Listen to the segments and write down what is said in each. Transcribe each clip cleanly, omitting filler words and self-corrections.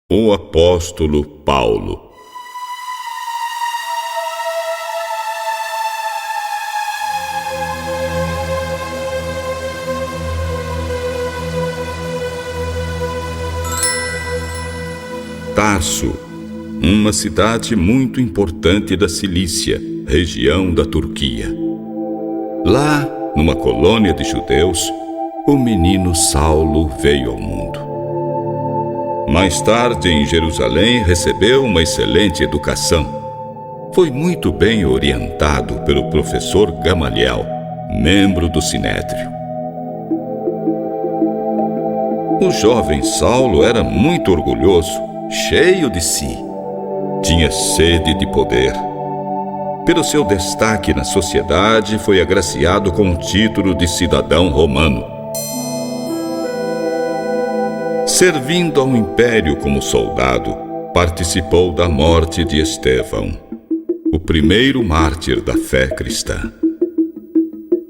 O apóstolo Paulo. Tarso, uma cidade muito importante da Cilícia, região da Turquia. Lá, numa colônia de judeus, o menino Saulo veio ao mundo. Mais tarde, em Jerusalém, recebeu uma excelente educação. Foi muito bem orientado pelo professor Gamaliel, membro do Sinédrio. O jovem Saulo era muito orgulhoso, cheio de si. Tinha sede de poder. Pelo seu destaque na sociedade, foi agraciado com o título de cidadão romano. Servindo ao império como soldado, participou da morte de Estevão, o primeiro mártir da fé cristã.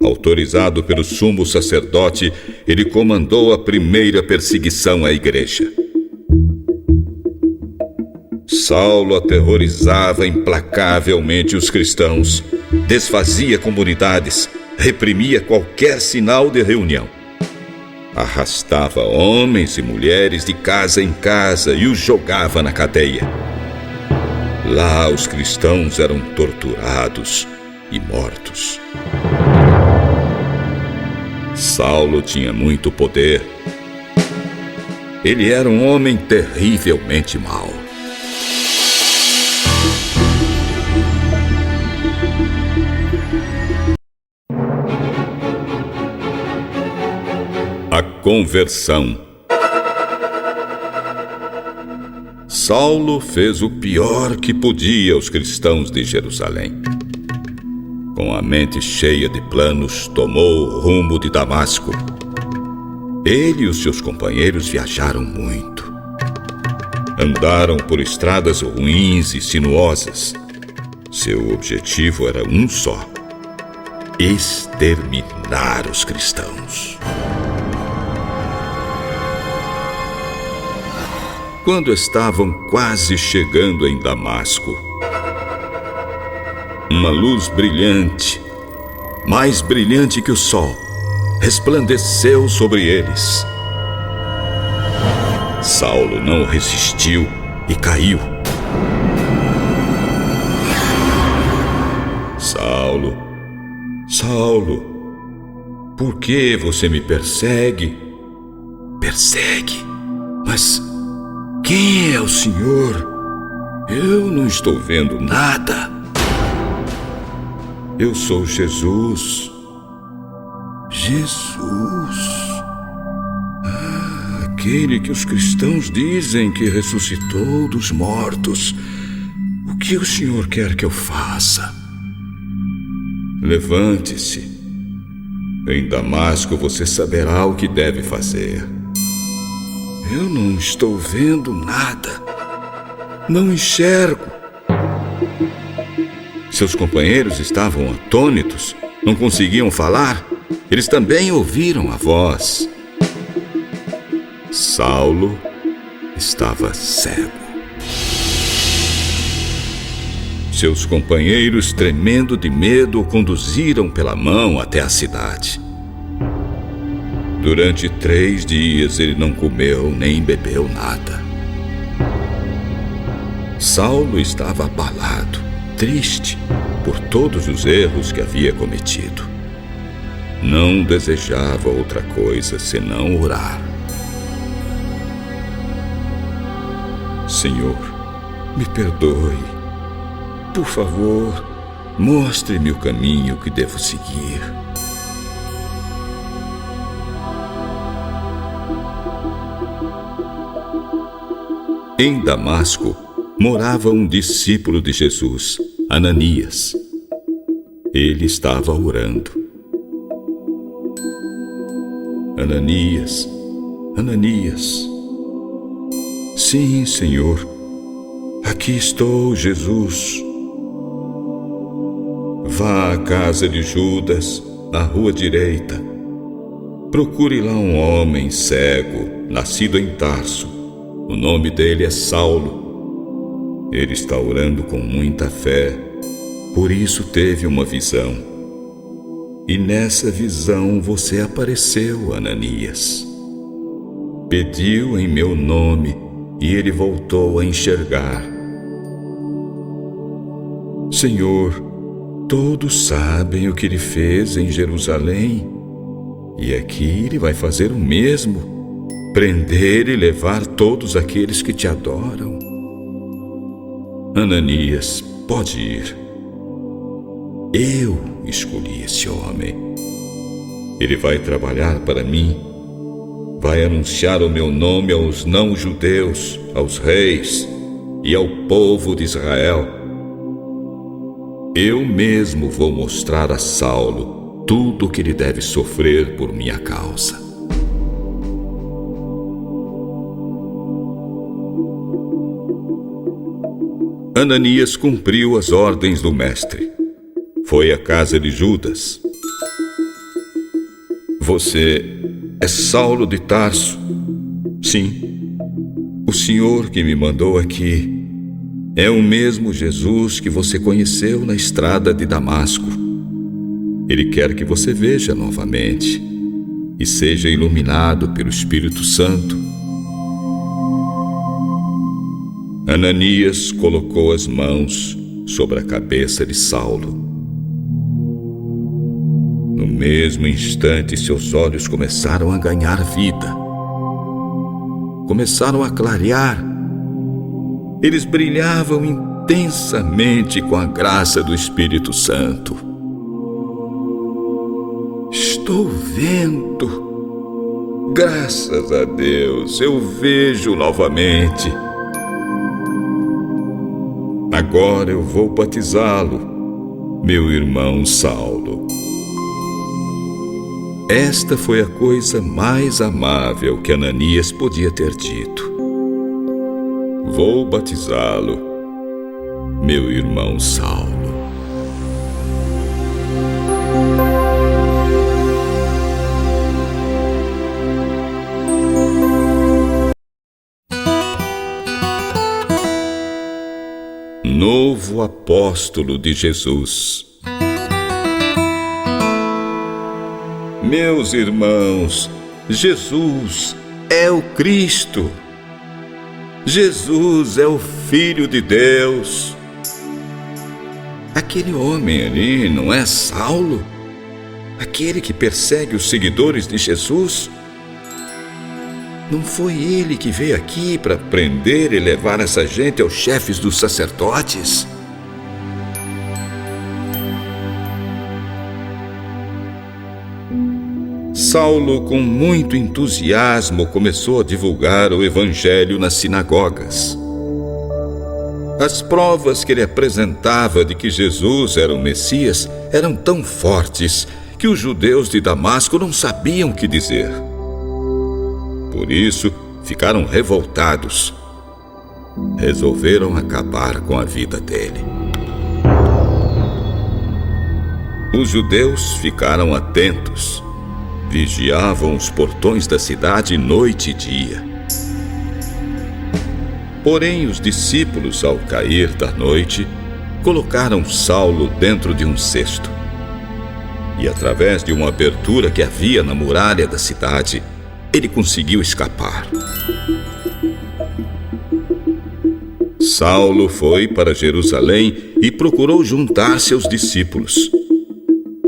Autorizado pelo sumo sacerdote, ele comandou a primeira perseguição à igreja. Saulo aterrorizava implacavelmente os cristãos, desfazia comunidades, reprimia qualquer sinal de reunião. Arrastava homens e mulheres de casa em casa e os jogava na cadeia. Lá os cristãos eram torturados e mortos. Saulo tinha muito poder. Ele era um homem terrivelmente mau. A conversão. Saulo fez o pior que podia aos cristãos de Jerusalém. Com a mente cheia de planos, tomou o rumo de Damasco. Ele e os seus companheiros viajaram muito. Andaram por estradas ruins e sinuosas. Seu objetivo era um só: exterminar os cristãos. Quando estavam quase chegando em Damasco, uma luz brilhante, mais brilhante que o sol, resplandeceu sobre eles. Saulo não resistiu e caiu. Saulo, Saulo, por que você me persegue? Persegue? Mas quem é o Senhor? Eu não estou vendo nada. Eu sou Jesus. Jesus. Aquele que os cristãos dizem que ressuscitou dos mortos. O que o Senhor quer que eu faça? Levante-se. Em Damasco você saberá o que deve fazer. Eu não estou vendo nada. Não enxergo. Seus companheiros estavam atônitos, não conseguiam falar. Eles também ouviram a voz. Saulo estava cego. Seus companheiros, tremendo de medo, o conduziram pela mão até a cidade. Durante 3 dias ele não comeu nem bebeu nada. Saulo estava abalado, triste por todos os erros que havia cometido. Não desejava outra coisa senão orar. Senhor, me perdoe. Por favor, mostre-me o caminho que devo seguir. Em Damasco, morava um discípulo de Jesus, Ananias. Ele estava orando. Ananias, Ananias. Sim, Senhor. Aqui estou, Jesus. Vá à casa de Judas, na rua direita. Procure lá um homem cego, nascido em Tarso. O nome dele é Saulo. Ele está orando com muita fé, por isso teve uma visão. E nessa visão você apareceu, Ananias. Pediu em meu nome e ele voltou a enxergar. Senhor, todos sabem o que ele fez em Jerusalém, e aqui ele vai fazer o mesmo, prender e levar todos aqueles que te adoram. Ananias, pode ir. Eu escolhi esse homem. Ele vai trabalhar para mim, vai anunciar o meu nome aos não-judeus, aos reis e ao povo de Israel. Eu mesmo vou mostrar a Saulo tudo o que ele deve sofrer por minha causa. Ananias cumpriu as ordens do mestre. Foi à casa de Judas. Você é Saulo de Tarso? Sim, o Senhor que me mandou aqui é o mesmo Jesus que você conheceu na estrada de Damasco. Ele quer que você veja novamente e seja iluminado pelo Espírito Santo. Ananias colocou as mãos sobre a cabeça de Saulo. No mesmo instante, seus olhos começaram a ganhar vida. Começaram a clarear. Eles brilhavam intensamente com a graça do Espírito Santo. Estou vendo. Graças a Deus, eu vejo novamente. Agora eu vou batizá-lo, meu irmão Saulo. Esta foi a coisa mais amável que Ananias podia ter dito. Vou batizá-lo, meu irmão Saulo. Novo apóstolo de Jesus. Meus irmãos, Jesus é o Cristo. Jesus é o Filho de Deus. Aquele homem ali não é Saulo? Aquele que persegue os seguidores de Jesus? Não foi ele que veio aqui para prender e levar essa gente aos chefes dos sacerdotes? Saulo, com muito entusiasmo, começou a divulgar o evangelho nas sinagogas. As provas que ele apresentava de que Jesus era o Messias eram tão fortes que os judeus de Damasco não sabiam o que dizer. Por isso, ficaram revoltados. Resolveram acabar com a vida dele. Os judeus ficaram atentos. Vigiavam os portões da cidade noite e dia. Porém, os discípulos, ao cair da noite, colocaram Saulo dentro de um cesto. E através de uma abertura que havia na muralha da cidade, ele conseguiu escapar. Saulo foi para Jerusalém e procurou juntar-se aos discípulos.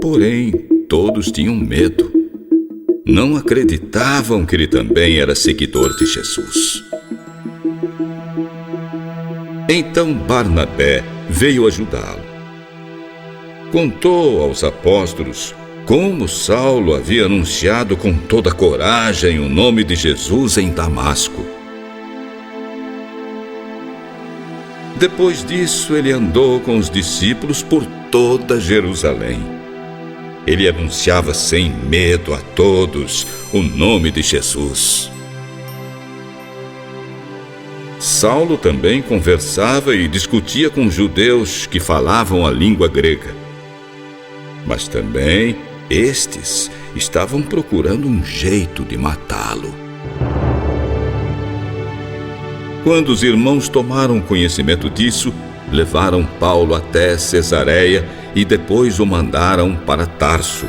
Porém, todos tinham medo. Não acreditavam que ele também era seguidor de Jesus. Então Barnabé veio ajudá-lo. Contou aos apóstolos como Saulo havia anunciado com toda coragem o nome de Jesus em Damasco. Depois disso, ele andou com os discípulos por toda Jerusalém. Ele anunciava sem medo a todos o nome de Jesus. Saulo também conversava e discutia com judeus que falavam a língua grega. Mas também estes estavam procurando um jeito de matá-lo. Quando os irmãos tomaram conhecimento disso, levaram Paulo até Cesareia e depois o mandaram para Tarso.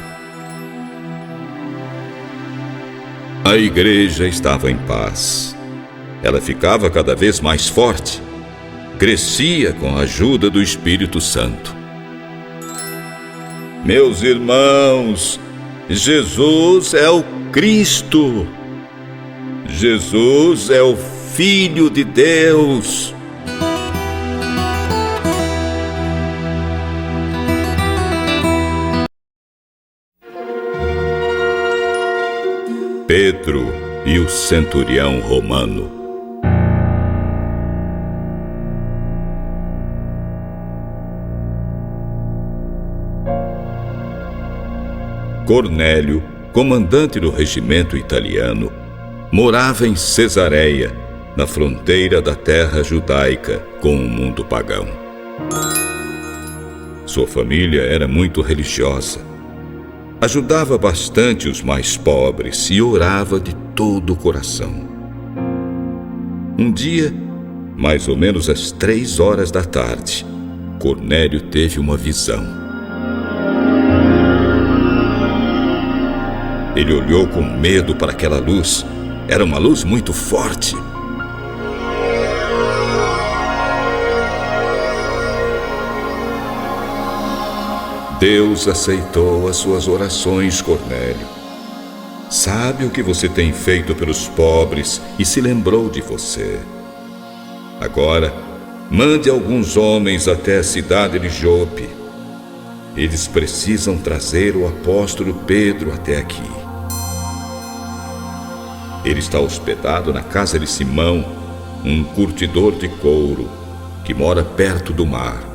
A igreja estava em paz. Ela ficava cada vez mais forte. Crescia com a ajuda do Espírito Santo. Meus irmãos, Jesus é o Cristo. Jesus é o Filho de Deus. Pedro e o centurião romano. Cornélio, comandante do regimento italiano, morava em Cesareia, na fronteira da terra judaica com o mundo pagão. Sua família era muito religiosa. Ajudava bastante os mais pobres e orava de todo o coração. Um dia, mais ou menos às 3 da tarde, Cornélio teve uma visão. Ele olhou com medo para aquela luz. Era uma luz muito forte. Deus aceitou as suas orações, Cornélio. Sabe o que você tem feito pelos pobres e se lembrou de você. Agora, mande alguns homens até a cidade de Jope. Eles precisam trazer o apóstolo Pedro até aqui. Ele está hospedado na casa de Simão, um curtidor de couro, que mora perto do mar.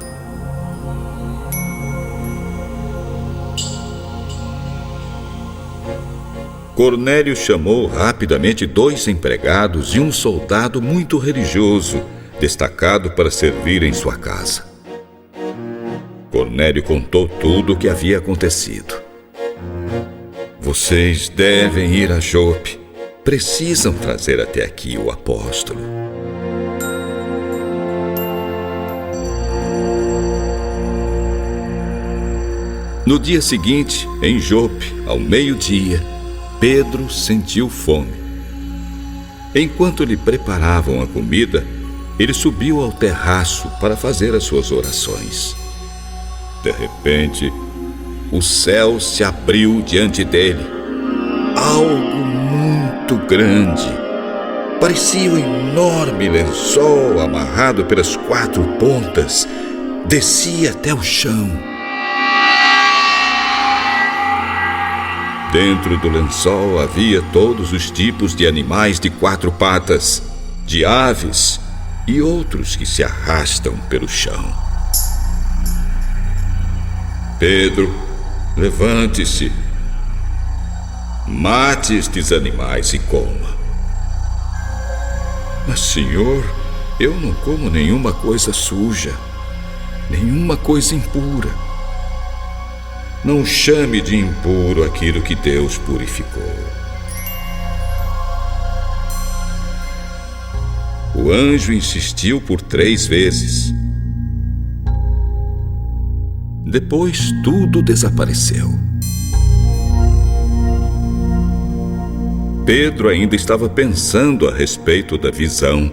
Cornélio chamou rapidamente 2 empregados e um soldado muito religioso, destacado para servir em sua casa. Cornélio contou tudo o que havia acontecido. Vocês devem ir a Jope. Precisam trazer até aqui o apóstolo. No dia seguinte, em Jope, ao meio-dia, Pedro sentiu fome. Enquanto lhe preparavam a comida, ele subiu ao terraço para fazer as suas orações. De repente, o céu se abriu diante dele. Algo muito grande. Parecia um enorme lençol amarrado pelas 4 pontas. Descia até o chão. Dentro do lençol havia todos os tipos de animais de 4 patas, de aves e outros que se arrastam pelo chão. Pedro, levante-se. Mate estes animais e coma. Mas, Senhor, eu não como nenhuma coisa suja, nenhuma coisa impura. Não chame de impuro aquilo que Deus purificou. O anjo insistiu por 3 vezes. Depois tudo desapareceu. Pedro ainda estava pensando a respeito da visão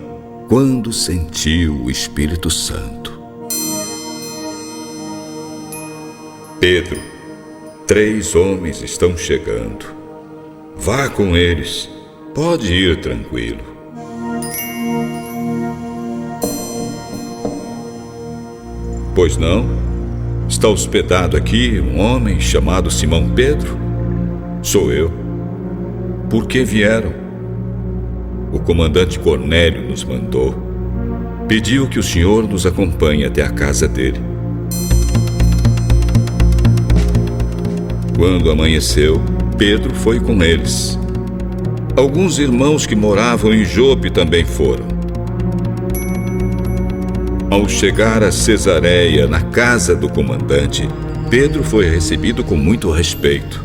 quando sentiu o Espírito Santo. Pedro, 3 homens estão chegando. Vá com eles. Pode ir tranquilo. Pois não? Está hospedado aqui um homem chamado Simão Pedro? Sou eu. Por que vieram? O comandante Cornélio nos mandou. Pediu que o senhor nos acompanhe até a casa dele. Quando amanheceu, Pedro foi com eles. Alguns irmãos que moravam em Jope também foram. Ao chegar a Cesareia, na casa do comandante, Pedro foi recebido com muito respeito.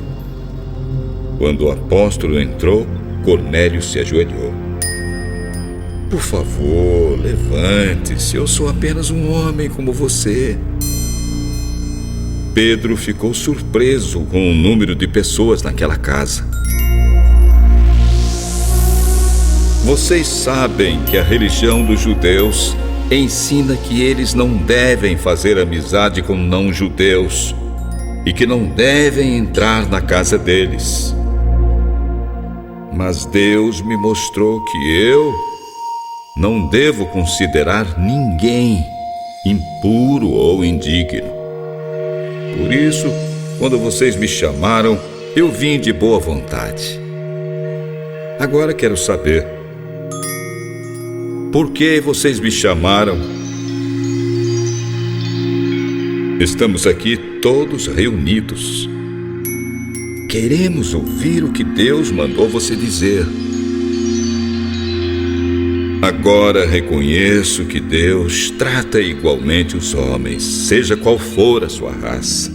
Quando o apóstolo entrou, Cornélio se ajoelhou. Por favor, levante-se, eu sou apenas um homem como você. Pedro ficou surpreso com o número de pessoas naquela casa. Vocês sabem que a religião dos judeus ensina que eles não devem fazer amizade com não-judeus e que não devem entrar na casa deles. Mas Deus me mostrou que eu não devo considerar ninguém impuro ou indigno. Por isso, quando vocês me chamaram, eu vim de boa vontade. Agora quero saber, por que vocês me chamaram? Estamos aqui todos reunidos. Queremos ouvir o que Deus mandou você dizer. Agora reconheço que Deus trata igualmente os homens, seja qual for a sua raça.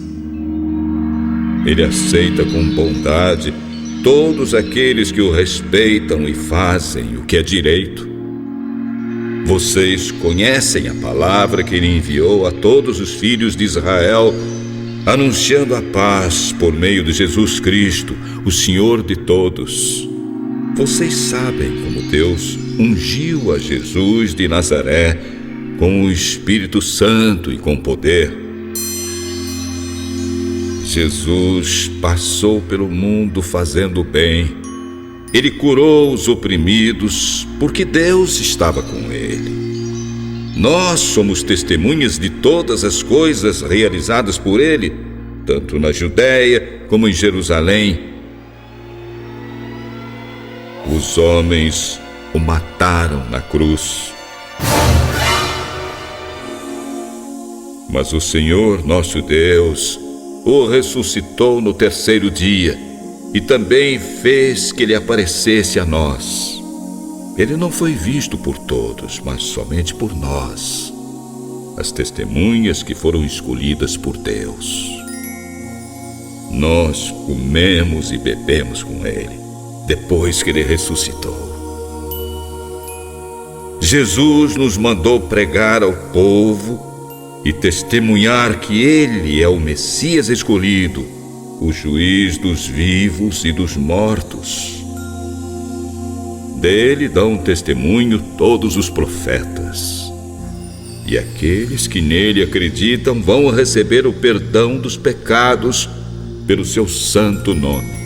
Ele aceita com bondade todos aqueles que o respeitam e fazem o que é direito. Vocês conhecem a palavra que ele enviou a todos os filhos de Israel, anunciando a paz por meio de Jesus Cristo, o Senhor de todos. Vocês sabem como Deus ungiu a Jesus de Nazaré com o Espírito Santo e com poder. Jesus passou pelo mundo fazendo bem. Ele curou os oprimidos porque Deus estava com ele. Nós somos testemunhas de todas as coisas realizadas por ele, tanto na Judéia como em Jerusalém. Os homens o mataram na cruz. Mas o Senhor, nosso Deus, o ressuscitou no terceiro dia e também fez que ele aparecesse a nós. Ele não foi visto por todos, mas somente por nós, as testemunhas que foram escolhidas por Deus. Nós comemos e bebemos com ele, depois que ele ressuscitou. Jesus nos mandou pregar ao povo e testemunhar que ele é o Messias escolhido, o juiz dos vivos e dos mortos. Dele dão testemunho todos os profetas. E aqueles que nele acreditam vão receber o perdão dos pecados pelo seu santo nome.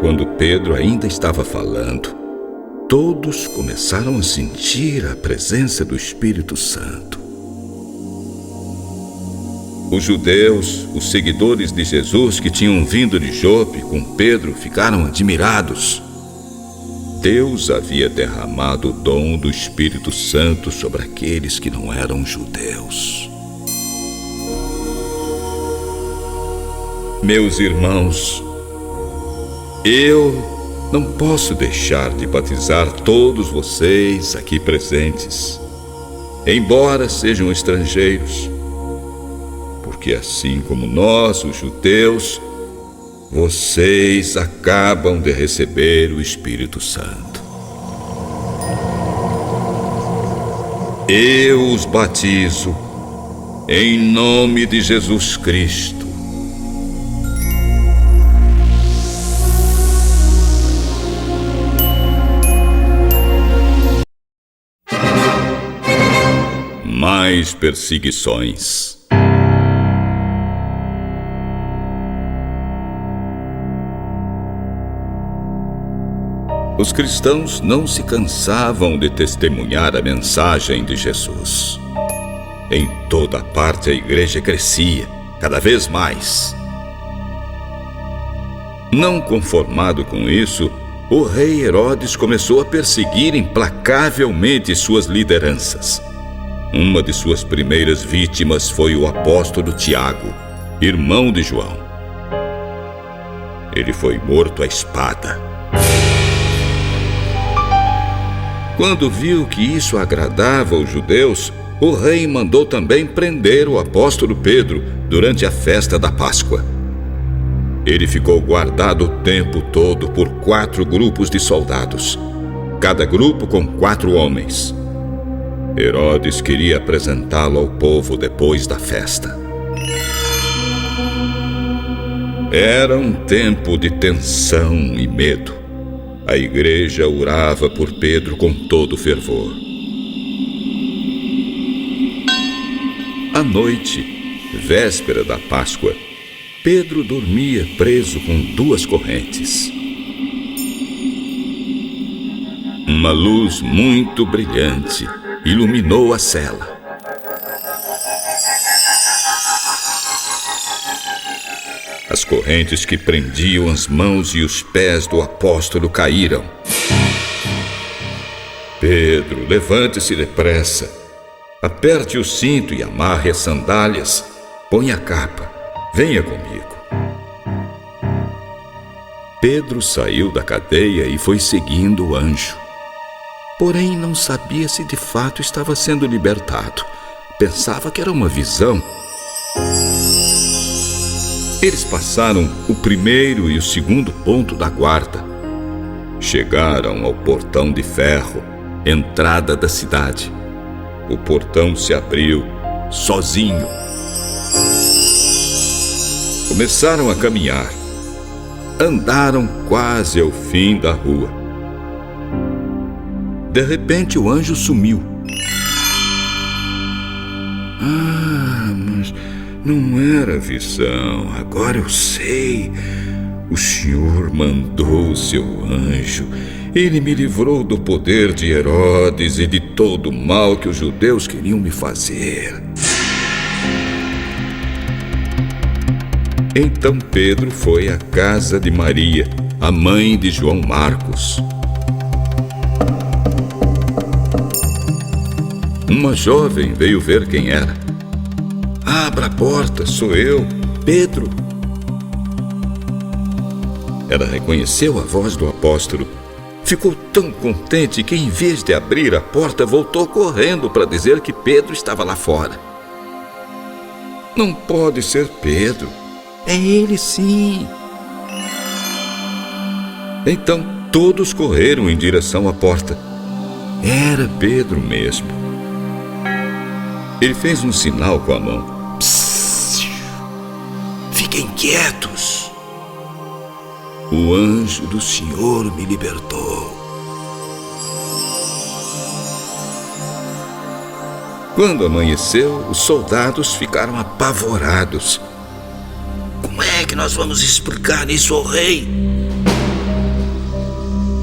Quando Pedro ainda estava falando, todos começaram a sentir a presença do Espírito Santo. Os judeus, os seguidores de Jesus que tinham vindo de Jope com Pedro, ficaram admirados. Deus havia derramado o dom do Espírito Santo sobre aqueles que não eram judeus. Meus irmãos, eu não posso deixar de batizar todos vocês aqui presentes, embora sejam estrangeiros. Porque assim como nós, os judeus, vocês acabam de receber o Espírito Santo. Eu os batizo em nome de Jesus Cristo. Mais perseguições. Os cristãos não se cansavam de testemunhar a mensagem de Jesus. Em toda parte a igreja crescia, cada vez mais. Não conformado com isso, o rei Herodes começou a perseguir implacavelmente suas lideranças. Uma de suas primeiras vítimas foi o apóstolo Tiago, irmão de João. Ele foi morto à espada. Quando viu que isso agradava aos judeus, o rei mandou também prender o apóstolo Pedro durante a festa da Páscoa. Ele ficou guardado o tempo todo por 4 grupos de soldados, cada grupo com 4 homens. Herodes queria apresentá-lo ao povo depois da festa. Era um tempo de tensão e medo. A igreja orava por Pedro com todo fervor. À noite, véspera da Páscoa, Pedro dormia preso com 2 correntes. Uma luz muito brilhante iluminou a cela. As correntes que prendiam as mãos e os pés do apóstolo caíram. Pedro, levante-se depressa. Aperte o cinto e amarre as sandálias. Põe a capa. Venha comigo. Pedro saiu da cadeia e foi seguindo o anjo. Porém, não sabia se de fato estava sendo libertado. Pensava que era uma visão. Eles passaram o primeiro e o segundo ponto da guarda. Chegaram ao portão de ferro, entrada da cidade. O portão se abriu sozinho. Começaram a caminhar. Andaram quase ao fim da rua. De repente, o anjo sumiu. Mas não era visão. Agora eu sei. O Senhor mandou o seu anjo. Ele me livrou do poder de Herodes e de todo o mal que os judeus queriam me fazer. Então Pedro foi à casa de Maria, a mãe de João Marcos. Uma jovem veio ver quem era. Abra a porta, sou eu, Pedro. Ela reconheceu a voz do apóstolo. Ficou tão contente que, em vez de abrir a porta, voltou correndo para dizer que Pedro estava lá fora. Não pode ser Pedro. É ele, sim. Então todos correram em direção à porta. Era Pedro mesmo. Ele fez um sinal com a mão. Psss, fiquem quietos. O anjo do Senhor me libertou. Quando amanheceu, os soldados ficaram apavorados. Como é que nós vamos explicar isso ao rei?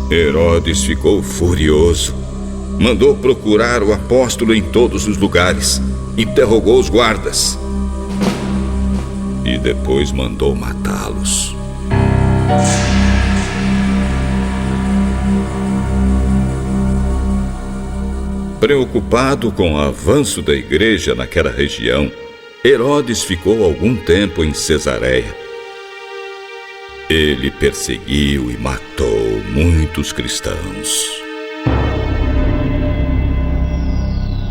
Herodes ficou furioso. Mandou procurar o apóstolo em todos os lugares. Interrogou os guardas. E depois mandou matá-los. Preocupado com o avanço da igreja naquela região, Herodes ficou algum tempo em Cesareia. Ele perseguiu e matou muitos cristãos.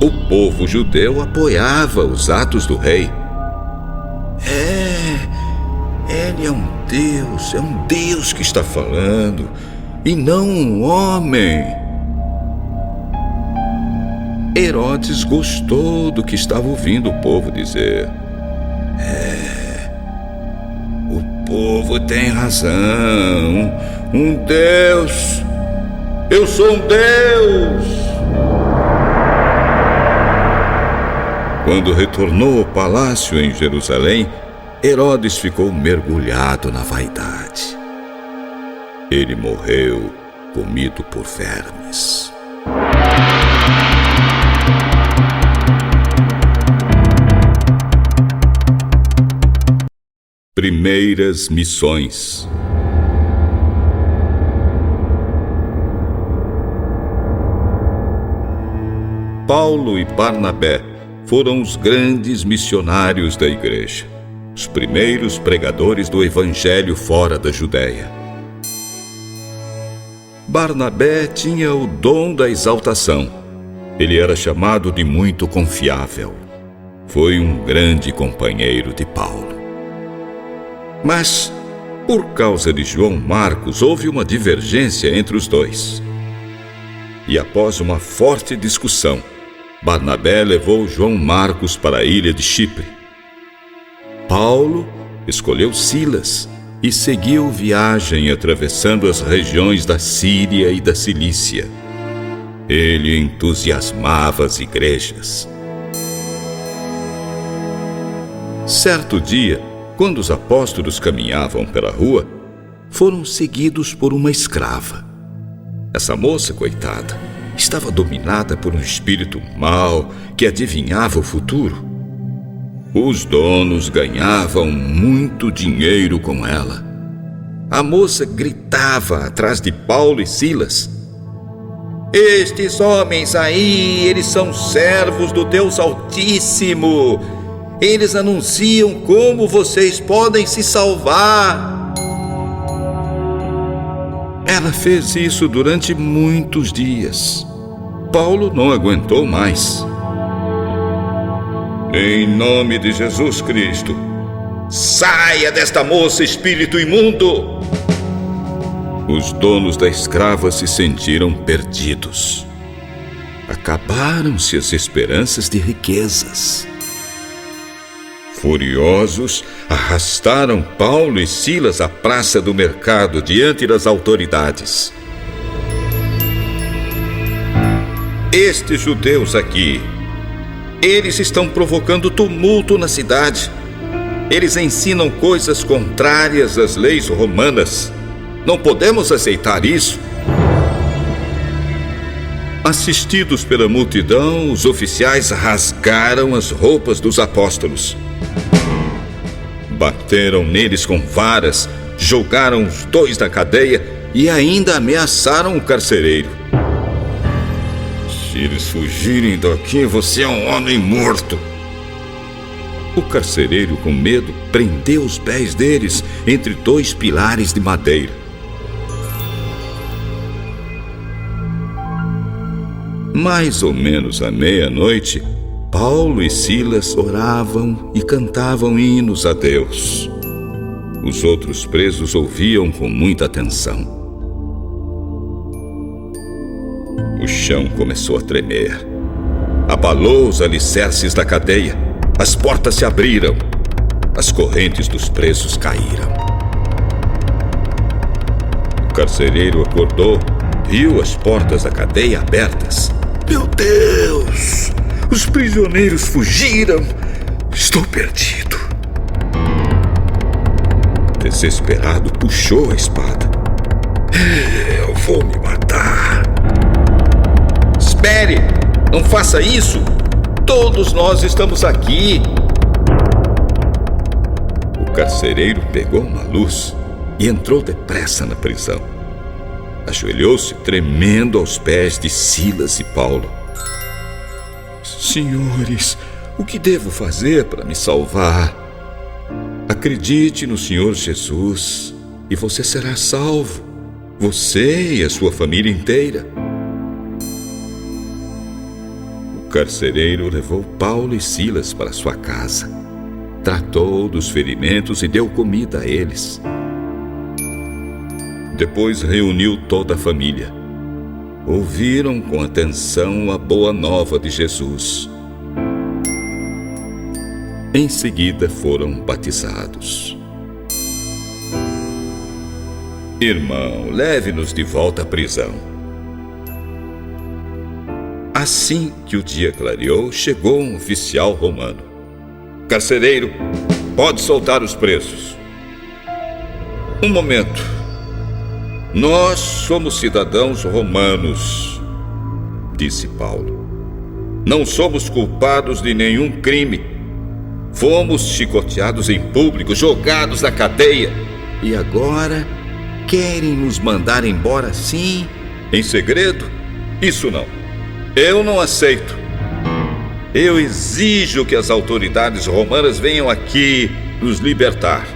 O povo judeu apoiava os atos do rei. Ele é um Deus que está falando, e não um homem. Herodes gostou do que estava ouvindo o povo dizer. O povo tem razão. Um Deus. Eu sou um Deus. Quando retornou ao palácio em Jerusalém, Herodes ficou mergulhado na vaidade. Ele morreu comido por vermes. Primeiras missões. Paulo e Barnabé foram os grandes missionários da igreja, os primeiros pregadores do evangelho fora da Judéia. Barnabé tinha o dom da exaltação. Ele era chamado de muito confiável. Foi um grande companheiro de Paulo. Mas Por causa de João Marcos, houve uma divergência entre os dois. E após uma forte discussão, Barnabé levou João Marcos para a ilha de Chipre. Paulo escolheu Silas e seguiu viagem atravessando as regiões da Síria e da Cilícia. Ele entusiasmava as igrejas. Certo dia, quando os apóstolos caminhavam pela rua, foram seguidos por uma escrava. Essa moça, coitada, estava dominada por um espírito mau que adivinhava o futuro. Os donos ganhavam muito dinheiro com ela. A moça gritava atrás de Paulo e Silas: "Estes homens aí, eles são servos do Deus Altíssimo. Eles anunciam como vocês podem se salvar." Ela fez isso durante muitos dias. Paulo não aguentou mais. "Em nome de Jesus Cristo, saia desta moça, espírito imundo!" Os donos da escrava se sentiram perdidos. Acabaram-se as esperanças de riquezas. Furiosos, arrastaram Paulo e Silas à praça do mercado diante das autoridades. "Estes judeus aqui, eles estão provocando tumulto na cidade. Eles ensinam coisas contrárias às leis romanas. Não podemos aceitar isso." Assistidos pela multidão, os oficiais rasgaram as roupas dos apóstolos. Bateram neles com varas, jogaram os dois na cadeia e ainda ameaçaram o carcereiro. "Se eles fugirem daqui, você é um homem morto." O carcereiro, com medo, prendeu os pés deles entre dois pilares de madeira. Mais ou menos à meia-noite, Paulo e Silas oravam e cantavam hinos a Deus. Os outros presos ouviam com muita atenção. O chão começou a tremer. Abalou os alicerces da cadeia. As portas se abriram. As correntes dos presos caíram. O carcereiro acordou, viu as portas da cadeia abertas. "Meu Deus! Os prisioneiros fugiram! Estou perdido!" Desesperado, puxou a espada. "Eu vou me matar!" "Espere! Não faça isso! Todos nós estamos aqui!" O carcereiro pegou uma luz e entrou depressa na prisão. Ajoelhou-se, tremendo aos pés de Silas e Paulo. "Senhores, o que devo fazer para me salvar?" "Acredite no Senhor Jesus e você será salvo, você e a sua família inteira." O carcereiro levou Paulo e Silas para sua casa, tratou dos ferimentos e deu comida a eles. Depois reuniu toda a família. Ouviram com atenção a boa nova de Jesus. Em seguida foram batizados. "Irmão, leve-nos de volta à prisão." Assim que o dia clareou, chegou um oficial romano. "Carcereiro, pode soltar os presos." "Um momento. Nós somos cidadãos romanos", disse Paulo. "Não somos culpados de nenhum crime. Fomos chicoteados em público, jogados na cadeia. E agora querem nos mandar embora assim, em segredo? Isso não. Eu não aceito. Eu exijo que as autoridades romanas venham aqui nos libertar."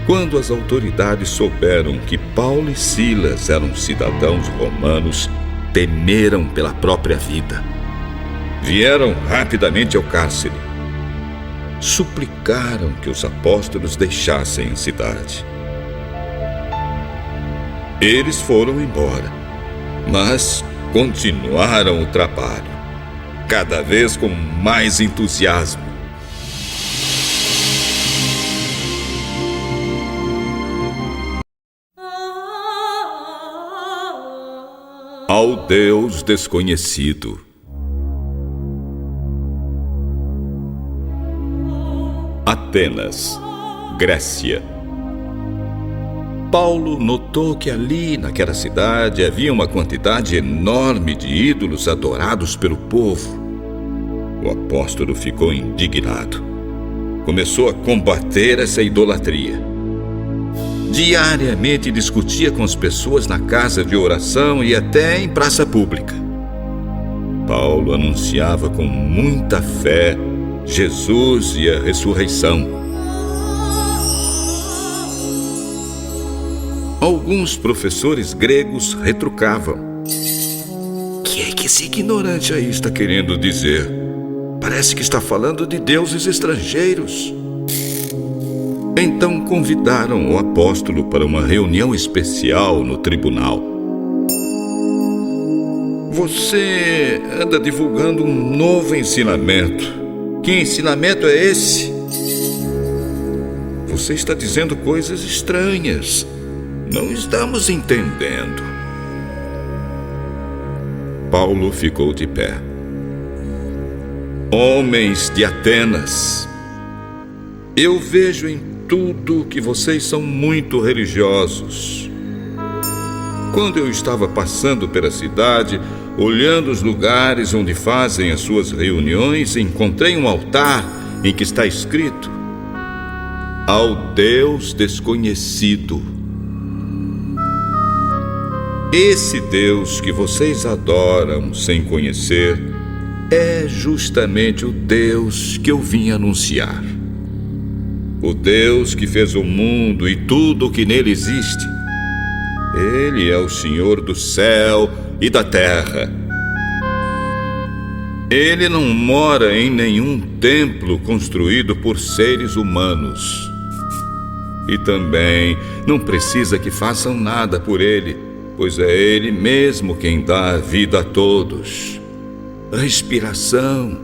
Quando as autoridades souberam que Paulo e Silas eram cidadãos romanos, temeram pela própria vida. Vieram rapidamente ao cárcere. suplicaram que os apóstolos deixassem a cidade. Eles foram embora, mas continuaram o trabalho, cada vez com mais entusiasmo. Ao Deus desconhecido. Atenas, Grécia. Paulo notou que ali, naquela cidade, havia uma quantidade enorme de ídolos adorados pelo povo. O apóstolo ficou indignado. Começou a combater essa idolatria. Diariamente discutia com as pessoas na casa de oração e até em praça pública. Paulo anunciava com muita fé Jesus e a ressurreição. Alguns professores gregos retrucavam. Que é que esse ignorante aí está querendo dizer? Parece que está falando de deuses estrangeiros. Então convidaram o apóstolo para uma reunião especial no tribunal. Você anda divulgando um novo ensinamento. Que ensinamento é esse? Você está dizendo coisas estranhas. Não estamos entendendo. Paulo ficou de pé. Homens de Atenas, eu vejo em tudo que vocês são muito religiosos. Quando eu estava passando pela cidade, olhando os lugares onde fazem as suas reuniões, encontrei um altar em que está escrito: Ao Deus desconhecido. Esse Deus que vocês adoram sem conhecer é justamente o Deus que eu vim anunciar. O Deus que fez o mundo e tudo o que nele existe. Ele é o Senhor do céu e da terra. Ele não mora em nenhum templo construído por seres humanos. E também não precisa que façam nada por ele, pois é ele mesmo quem dá a vida a todos, respiração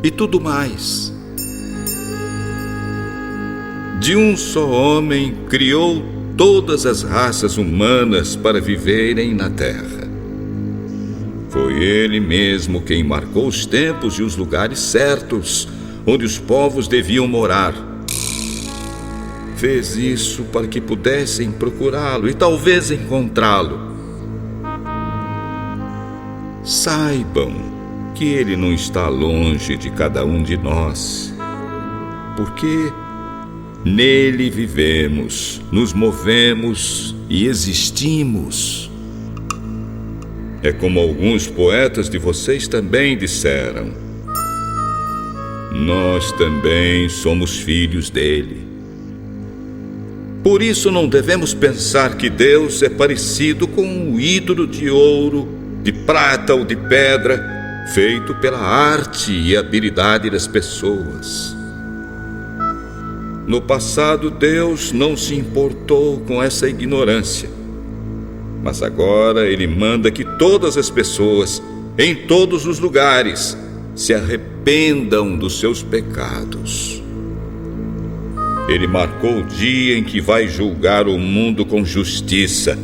e tudo mais. De um só homem criou todas as raças humanas para viverem na terra. Foi ele mesmo quem marcou os tempos e os lugares certos onde os povos deviam morar. Fez isso para que pudessem procurá-lo e talvez encontrá-lo. Saibam que ele não está longe de cada um de nós, porque nele vivemos, nos movemos e existimos. É como alguns poetas de vocês também disseram. Nós também somos filhos dele. Por isso não devemos pensar que Deus é parecido com um ídolo de ouro, de prata ou de pedra, feito pela arte e habilidade das pessoas. No passado, Deus não se importou com essa ignorância. Mas agora Ele manda que todas as pessoas, em todos os lugares, se arrependam dos seus pecados. Ele marcou o dia em que vai julgar o mundo com justiça,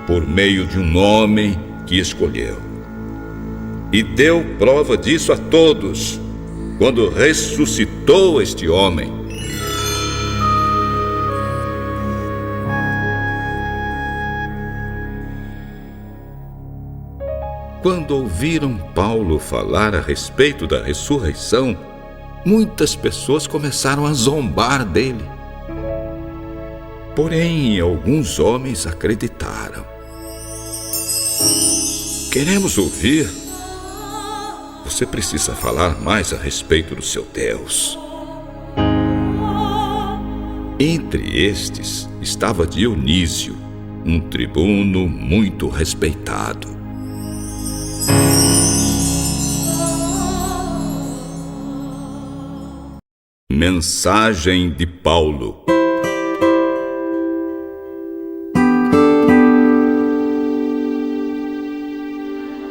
por meio de um homem que escolheu. E deu prova disso a todos, quando ressuscitou este homem. Quando ouviram Paulo falar a respeito da ressurreição, muitas pessoas começaram a zombar dele. Porém, alguns homens acreditaram. Queremos ouvir. Você precisa falar mais a respeito do seu Deus. Entre estes estava Dionísio, um tribuno muito respeitado. Mensagem de Paulo.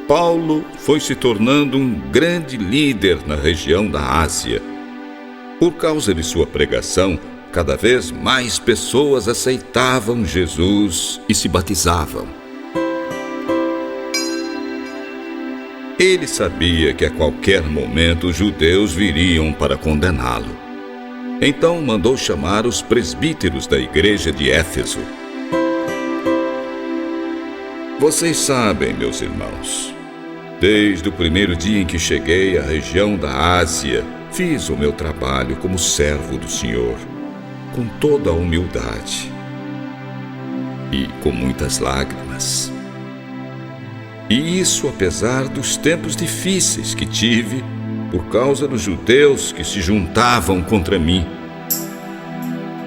Paulo foi se tornando um grande líder na região da Ásia. Por causa de sua pregação, cada vez mais pessoas aceitavam Jesus e se batizavam. Ele sabia que a qualquer momento os judeus viriam para condená-lo. Então mandou chamar os presbíteros da igreja de Éfeso. Vocês sabem, meus irmãos, desde o primeiro dia em que cheguei à região da Ásia, fiz o meu trabalho como servo do Senhor, com toda a humildade e com muitas lágrimas. E isso apesar dos tempos difíceis que tive por causa dos judeus que se juntavam contra mim.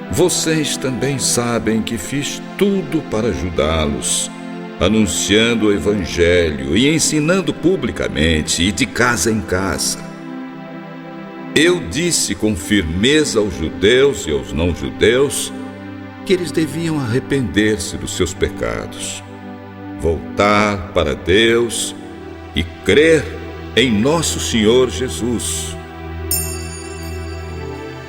Vocês também sabem que fiz tudo para ajudá-los, anunciando o Evangelho e ensinando publicamente e de casa em casa. Eu disse com firmeza aos judeus e aos não-judeus que eles deviam arrepender-se dos seus pecados, voltar para Deus e crer em nosso Senhor Jesus.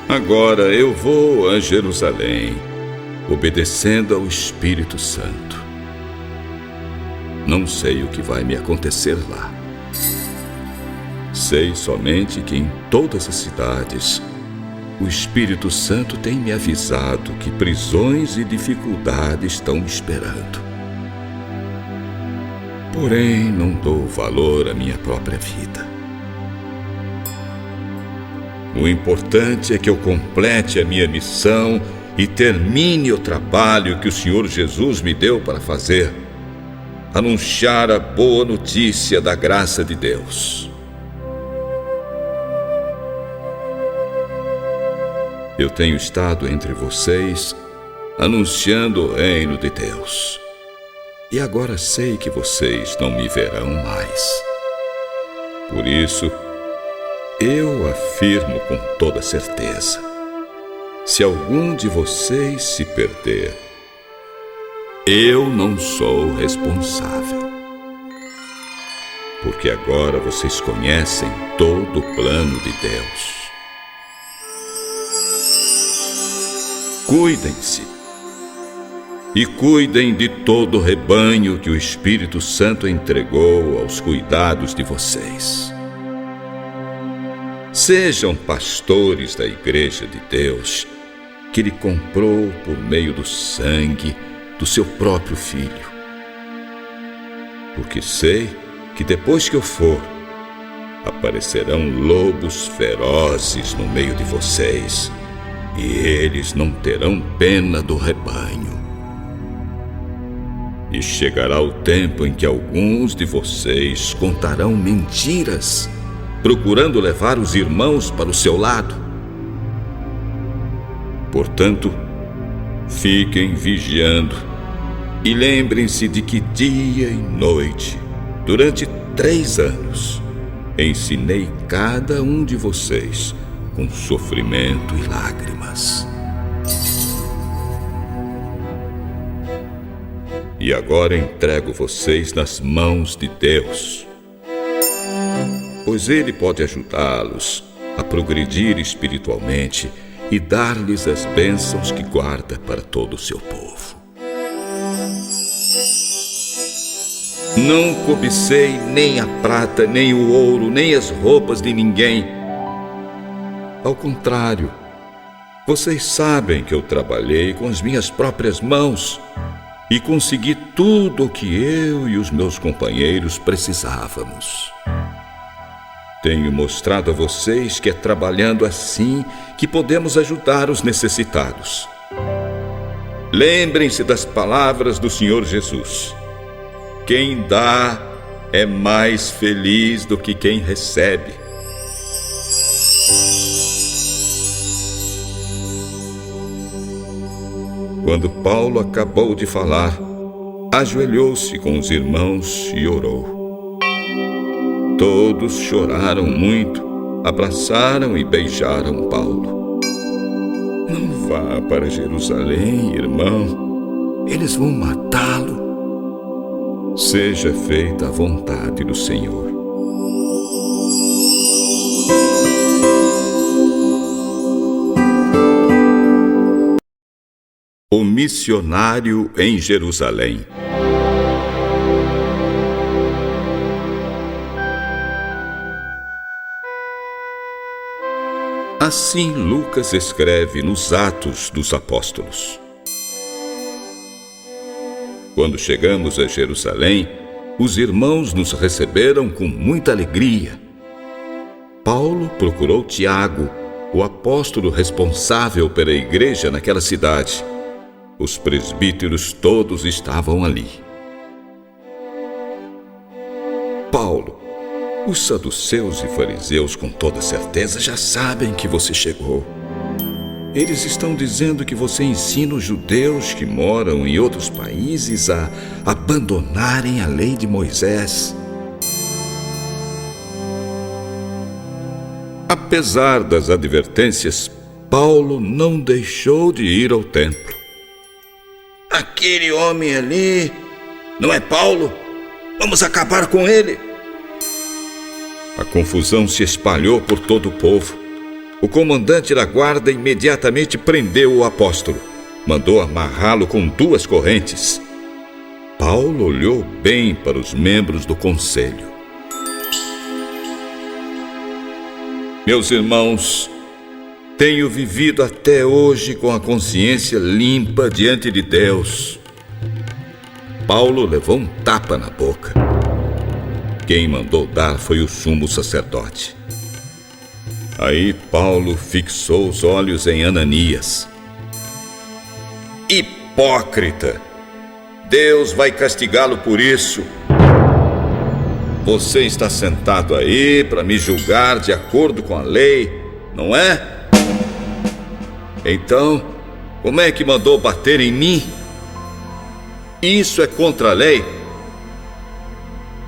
Agora eu vou a Jerusalém, obedecendo ao Espírito Santo. Não sei o que vai me acontecer lá. Sei somente que em todas as cidades, o Espírito Santo tem me avisado que prisões e dificuldades estão me esperando. Porém, não dou valor à minha própria vida. O importante é que eu complete a minha missão e termine o trabalho que o Senhor Jesus me deu para fazer: anunciar a boa notícia da graça de Deus. Eu tenho estado entre vocês, anunciando o reino de Deus. E agora sei que vocês não me verão mais. Por isso, eu afirmo com toda certeza: se algum de vocês se perder, eu não sou responsável. Porque agora vocês conhecem todo o plano de Deus. Cuidem-se e cuidem de todo o rebanho que o Espírito Santo entregou aos cuidados de vocês. Sejam pastores da Igreja de Deus, que Ele comprou por meio do sangue do seu próprio Filho. Porque sei que depois que eu for, aparecerão lobos ferozes no meio de vocês, e eles não terão pena do rebanho. E chegará o tempo em que alguns de vocês contarão mentiras, procurando levar os irmãos para o seu lado. Portanto, fiquem vigiando e lembrem-se de que dia e noite, durante 3 anos, ensinei cada um de vocês com sofrimento e lágrimas. E agora entrego vocês nas mãos de Deus, pois Ele pode ajudá-los a progredir espiritualmente e dar-lhes as bênçãos que guarda para todo o seu povo. Não cobicei nem a prata, nem o ouro, nem as roupas de ninguém. Ao contrário, vocês sabem que eu trabalhei com as minhas próprias mãos e consegui tudo o que eu e os meus companheiros precisávamos. Tenho mostrado a vocês que é trabalhando assim que podemos ajudar os necessitados. Lembrem-se das palavras do Senhor Jesus: quem dá é mais feliz do que quem recebe. Quando Paulo acabou de falar, ajoelhou-se com os irmãos e orou. Todos choraram muito, abraçaram e beijaram Paulo. Não vá para Jerusalém, irmão. Eles vão matá-lo. Seja feita a vontade do Senhor. O missionário em Jerusalém. Assim Lucas escreve nos Atos dos Apóstolos. Quando chegamos a Jerusalém, os irmãos nos receberam com muita alegria. Paulo procurou Tiago, o apóstolo responsável pela igreja naquela cidade. Os presbíteros todos estavam ali. Paulo, os saduceus e fariseus com toda certeza já sabem que você chegou. Eles estão dizendo que você ensina os judeus que moram em outros países a abandonarem a lei de Moisés. Apesar das advertências, Paulo não deixou de ir ao templo. Aquele homem ali, não é Paulo? Vamos acabar com ele. A confusão se espalhou por todo o povo. O comandante da guarda imediatamente prendeu o apóstolo. Mandou amarrá-lo com 2 correntes. Paulo olhou bem para os membros do conselho. Meus irmãos, tenho vivido até hoje com a consciência limpa diante de Deus. Paulo levou um tapa na boca. Quem mandou dar foi o sumo sacerdote. Aí Paulo fixou os olhos em Ananias. Hipócrita! Deus vai castigá-lo por isso. Você está sentado aí para me julgar de acordo com a lei, não é? Então, como é que mandou bater em mim? Isso é contra a lei.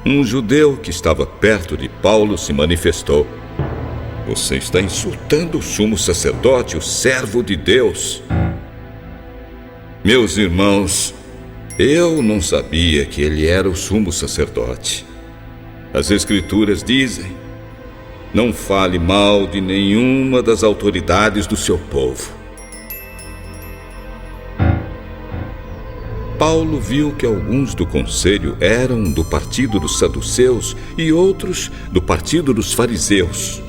Um judeu que estava perto de Paulo se manifestou. Você está insultando o sumo sacerdote, o servo de Deus. Meus irmãos, eu não sabia que ele era o sumo sacerdote. As Escrituras dizem: não fale mal de nenhuma das autoridades do seu povo. Paulo viu que alguns do conselho eram do partido dos saduceus e outros do partido dos fariseus.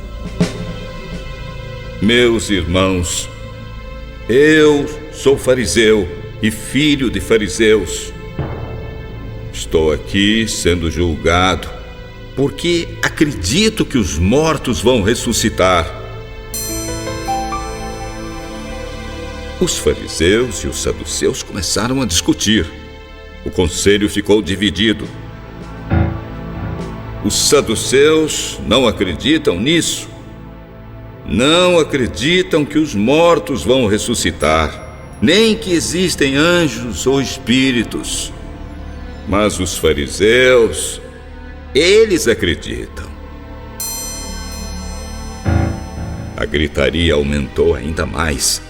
Meus irmãos, eu sou fariseu e filho de fariseus. Estou aqui sendo julgado porque acredito que os mortos vão ressuscitar. Os fariseus e os saduceus começaram a discutir. O conselho ficou dividido. Os saduceus não acreditam nisso. Não acreditam que os mortos vão ressuscitar, nem que existem anjos ou espíritos. Mas os fariseus, eles acreditam. A gritaria aumentou ainda mais.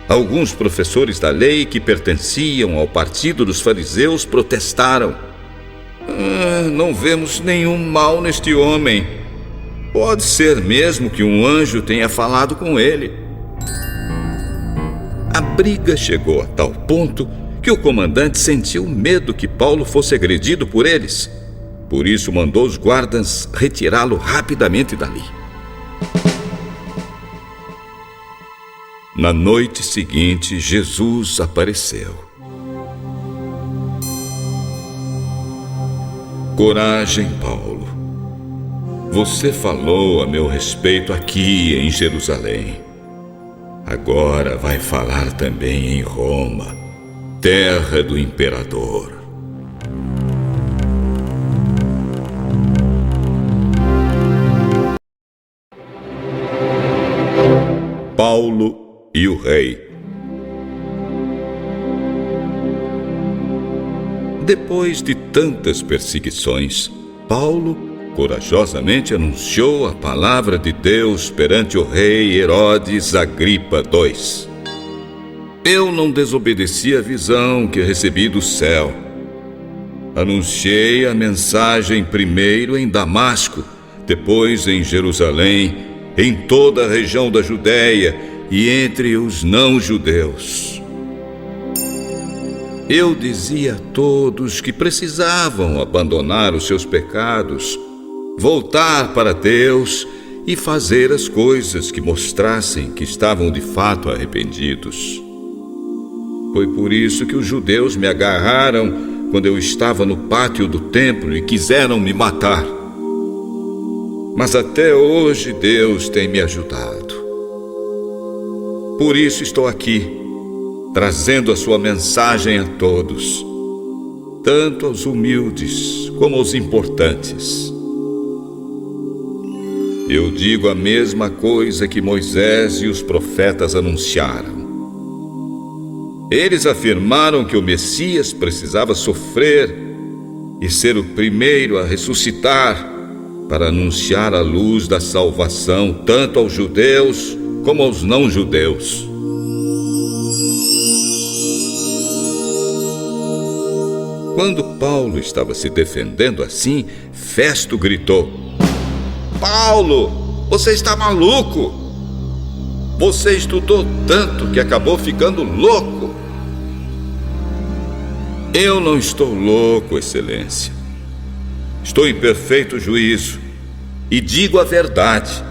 Alguns professores da lei que pertenciam ao partido dos fariseus protestaram. Não vemos nenhum mal neste homem. Pode ser mesmo que um anjo tenha falado com ele. A briga chegou a tal ponto que o comandante sentiu medo que Paulo fosse agredido por eles. Por isso mandou os guardas retirá-lo rapidamente dali. Na noite seguinte, Jesus apareceu. Coragem, Paulo. Você falou a meu respeito aqui em Jerusalém. Agora vai falar também em Roma, terra do imperador. Paulo e o rei. Depois de tantas perseguições, Paulo corajosamente anunciou a palavra de Deus perante o rei Herodes Agripa II. Eu não desobedeci a visão que recebi do céu. Anunciei a mensagem primeiro em Damasco, depois em Jerusalém, em toda a região da Judéia e entre os não-judeus. Eu dizia a todos que precisavam abandonar os seus pecados, voltar para Deus e fazer as coisas que mostrassem que estavam de fato arrependidos. Foi por isso que os judeus me agarraram quando eu estava no pátio do templo e quiseram me matar. Mas até hoje Deus tem me ajudado. Por isso estou aqui, trazendo a sua mensagem a todos, tanto aos humildes como aos importantes. Eu digo a mesma coisa que Moisés e os profetas anunciaram. Eles afirmaram que o Messias precisava sofrer e ser o primeiro a ressuscitar para anunciar a luz da salvação tanto aos judeus como aos não-judeus. Quando Paulo estava se defendendo assim, Festo gritou: Paulo, você está maluco! Você estudou tanto que acabou ficando louco. Eu não estou louco, Excelência. Estou em perfeito juízo e digo a verdade.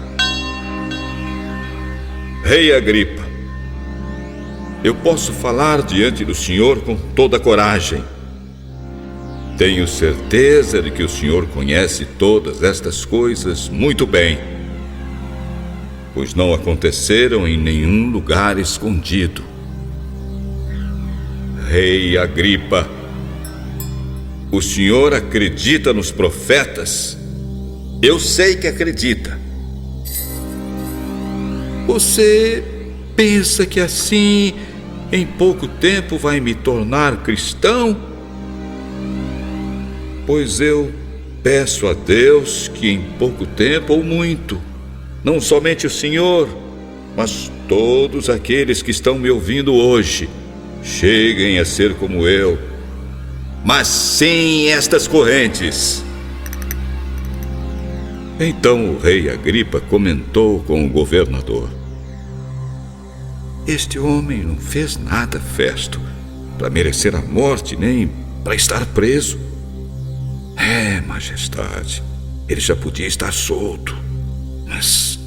Rei Agripa, eu posso falar diante do senhor com toda a coragem. Tenho certeza de que o senhor conhece todas estas coisas muito bem, pois não aconteceram em nenhum lugar escondido. Rei Agripa, o senhor acredita nos profetas? Eu sei que acredita. Você pensa que assim, em pouco tempo, vai me tornar cristão? Pois eu peço a Deus que em pouco tempo ou muito, não somente o senhor, mas todos aqueles que estão me ouvindo hoje, cheguem a ser como eu, mas sem estas correntes. Então o rei Agripa comentou com o governador: Este homem não fez nada, Festo, para merecer a morte, nem para estar preso. Majestade, ele já podia estar solto, mas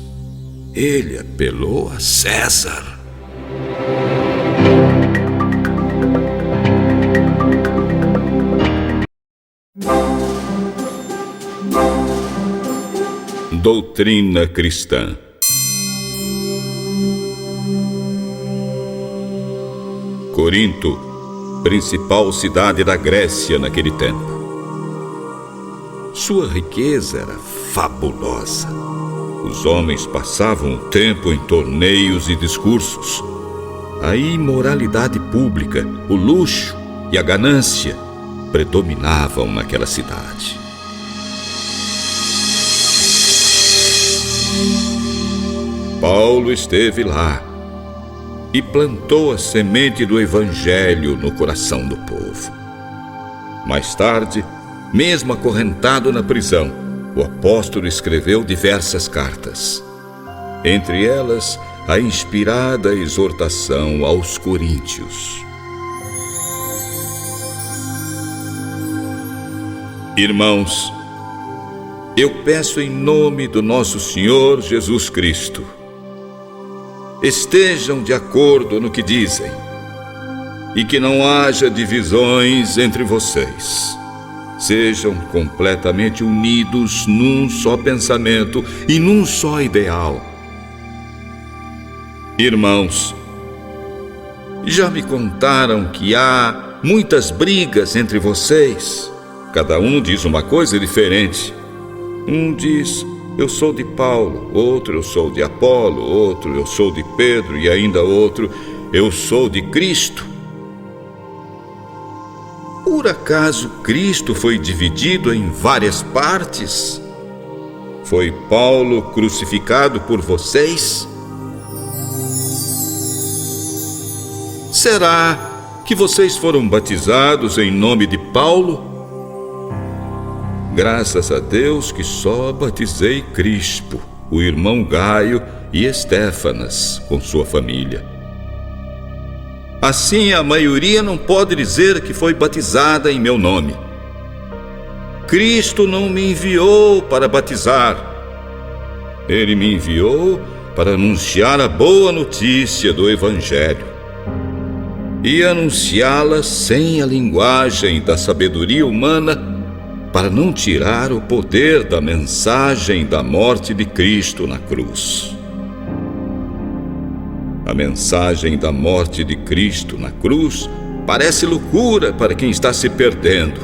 ele apelou a César. Doutrina cristã. Corinto, principal cidade da Grécia naquele tempo. Sua riqueza era fabulosa. Os homens passavam o tempo em torneios e discursos. A imoralidade pública, o luxo e a ganância predominavam naquela cidade. Paulo esteve lá e plantou a semente do Evangelho no coração do povo. Mais tarde, mesmo acorrentado na prisão, o apóstolo escreveu diversas cartas. Entre elas, a inspirada exortação aos coríntios. Irmãos, eu peço em nome do nosso Senhor Jesus Cristo, estejam de acordo no que dizem, e que não haja divisões entre vocês. Sejam completamente unidos num só pensamento e num só ideal. Irmãos, já me contaram que há muitas brigas entre vocês. Cada um diz uma coisa diferente. Um diz: eu sou de Paulo, outro: eu sou de Apolo, outro: eu sou de Pedro, e ainda outro: eu sou de Cristo. Por acaso Cristo foi dividido em várias partes? Foi Paulo crucificado por vocês? Será que vocês foram batizados em nome de Paulo? Graças a Deus que só batizei Crispo, o irmão Gaio e Estéfanas com sua família. Assim, a maioria não pode dizer que foi batizada em meu nome. Cristo não me enviou para batizar. Ele me enviou para anunciar a boa notícia do Evangelho e anunciá-la sem a linguagem da sabedoria humana, para não tirar o poder da mensagem da morte de Cristo na cruz. A mensagem da morte de Cristo na cruz parece loucura para quem está se perdendo,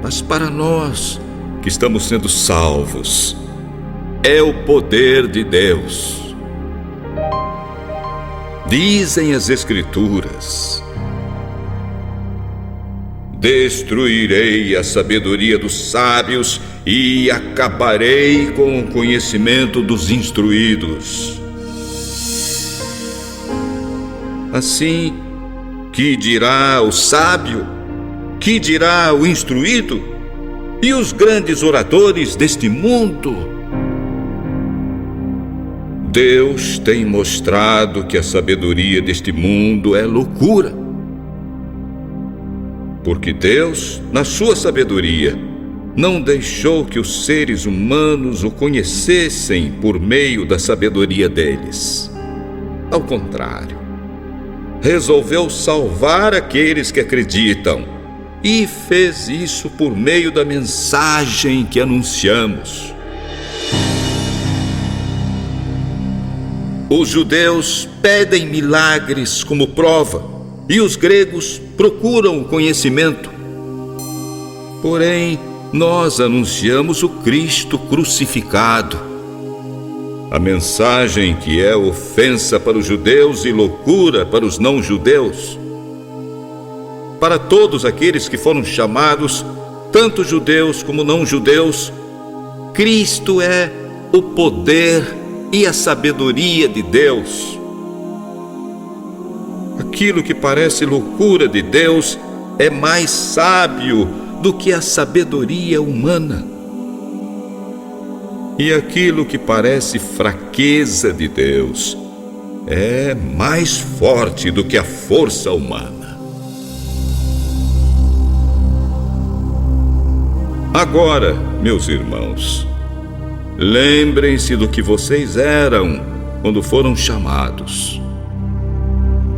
mas para nós que estamos sendo salvos, é o poder de Deus. Dizem as Escrituras: destruirei a sabedoria dos sábios e acabarei com o conhecimento dos instruídos. Assim, que dirá o sábio? Que dirá o instruído? E os grandes oradores deste mundo? Deus tem mostrado que a sabedoria deste mundo é loucura. Porque Deus, na sua sabedoria, não deixou que os seres humanos o conhecessem por meio da sabedoria deles. Ao contrário, resolveu salvar aqueles que acreditam e fez isso por meio da mensagem que anunciamos. Os judeus pedem milagres como prova e os gregos procuram o conhecimento. Porém, nós anunciamos o Cristo crucificado. A mensagem que é ofensa para os judeus e loucura para os não-judeus. Para todos aqueles que foram chamados, tanto judeus como não-judeus, Cristo é o poder e a sabedoria de Deus. Aquilo que parece loucura de Deus é mais sábio do que a sabedoria humana. E aquilo que parece fraqueza de Deus é mais forte do que a força humana. Agora, meus irmãos, lembrem-se do que vocês eram quando foram chamados.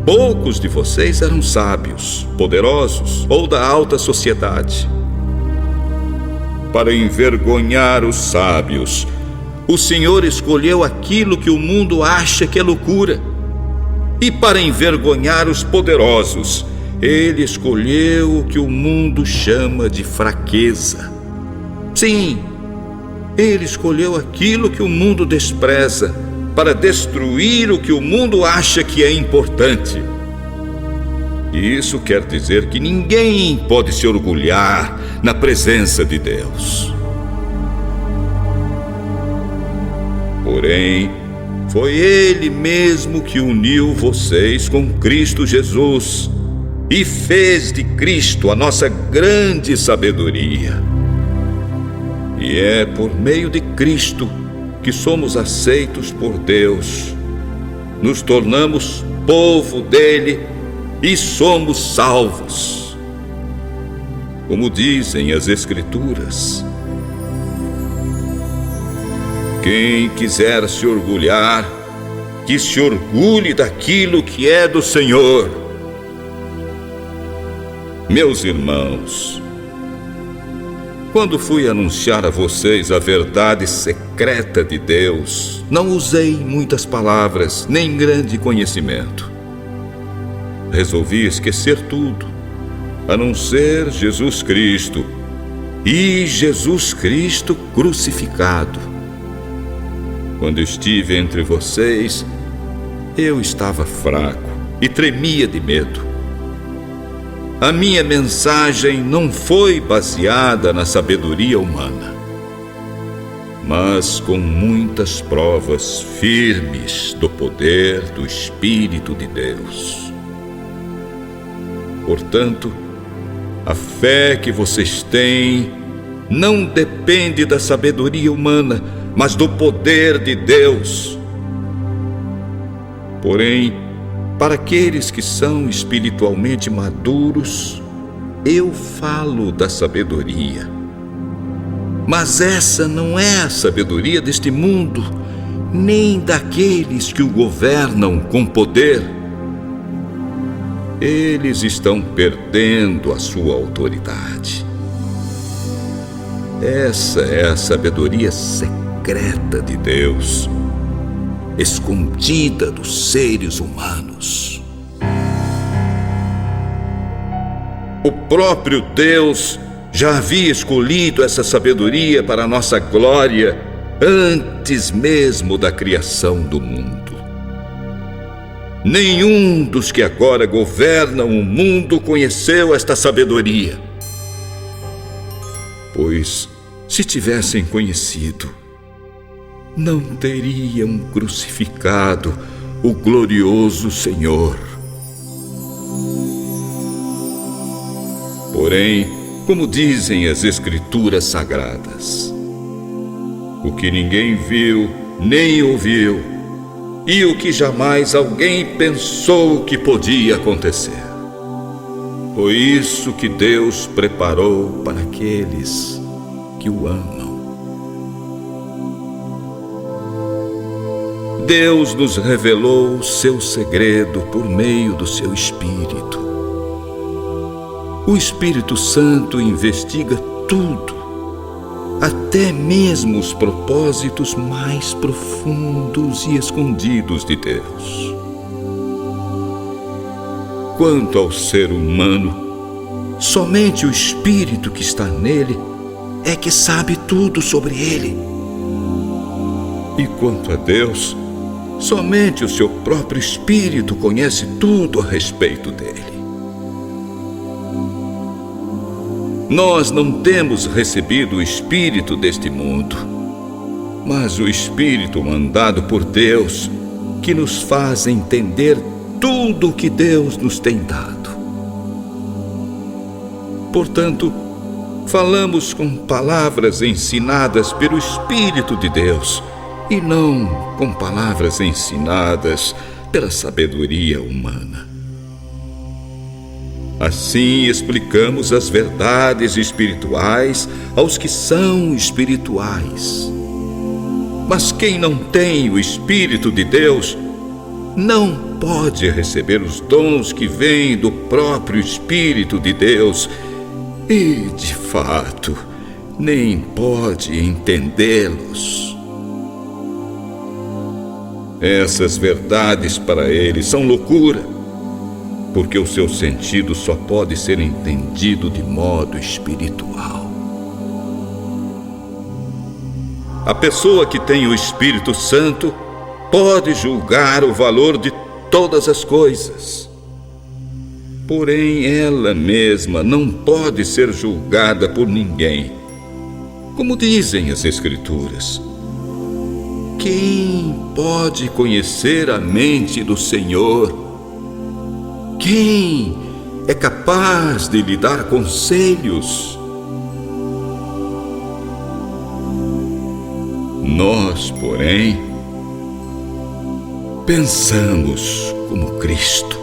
Poucos de vocês eram sábios, poderosos ou da alta sociedade. Para envergonhar os sábios, o Senhor escolheu aquilo que o mundo acha que é loucura. E para envergonhar os poderosos, Ele escolheu o que o mundo chama de fraqueza. Sim, Ele escolheu aquilo que o mundo despreza, para destruir o que o mundo acha que é importante. Isso quer dizer que ninguém pode se orgulhar na presença de Deus. Porém, foi Ele mesmo que uniu vocês com Cristo Jesus e fez de Cristo a nossa grande sabedoria. E é por meio de Cristo que somos aceitos por Deus, nos tornamos povo dele e somos salvos. Como dizem as Escrituras: quem quiser se orgulhar, que se orgulhe daquilo que é do Senhor. Meus irmãos, quando fui anunciar a vocês a verdade secreta de Deus, não usei muitas palavras, nem grande conhecimento. Resolvi esquecer tudo, a não ser Jesus Cristo e Jesus Cristo crucificado. Quando estive entre vocês, eu estava fraco e tremia de medo. A minha mensagem não foi baseada na sabedoria humana, mas com muitas provas firmes do poder do Espírito de Deus. Portanto, a fé que vocês têm não depende da sabedoria humana, mas do poder de Deus. Porém, para aqueles que são espiritualmente maduros, eu falo da sabedoria. Mas essa não é a sabedoria deste mundo, nem daqueles que o governam com poder. Eles estão perdendo a sua autoridade. Essa é a sabedoria secreta de Deus, escondida dos seres humanos. O próprio Deus já havia escolhido essa sabedoria para a nossa glória antes mesmo da criação do mundo. Nenhum dos que agora governam o mundo conheceu esta sabedoria. Pois, se tivessem conhecido, não teriam crucificado o glorioso Senhor. Porém, como dizem as Escrituras Sagradas, o que ninguém viu nem ouviu, e o que jamais alguém pensou que podia acontecer, foi isso que Deus preparou para aqueles que o amam. Deus nos revelou o seu segredo por meio do seu Espírito. O Espírito Santo investiga tudo, até mesmo os propósitos mais profundos e escondidos de Deus. Quanto ao ser humano, somente o Espírito que está nele é que sabe tudo sobre ele. E quanto a Deus, somente o seu próprio Espírito conhece tudo a respeito dele. Nós não temos recebido o Espírito deste mundo, mas o Espírito mandado por Deus, que nos faz entender tudo o que Deus nos tem dado. Portanto, falamos com palavras ensinadas pelo Espírito de Deus, e não com palavras ensinadas pela sabedoria humana. Assim explicamos as verdades espirituais aos que são espirituais. Mas quem não tem o Espírito de Deus não pode receber os dons que vêm do próprio Espírito de Deus e, de fato, nem pode entendê-los. Essas verdades para ele são loucura, porque o seu sentido só pode ser entendido de modo espiritual. A pessoa que tem o Espírito Santo pode julgar o valor de todas as coisas. Porém, ela mesma não pode ser julgada por ninguém. Como dizem as Escrituras, quem pode conhecer a mente do Senhor? Quem é capaz de lhe dar conselhos? Nós, porém, pensamos como Cristo.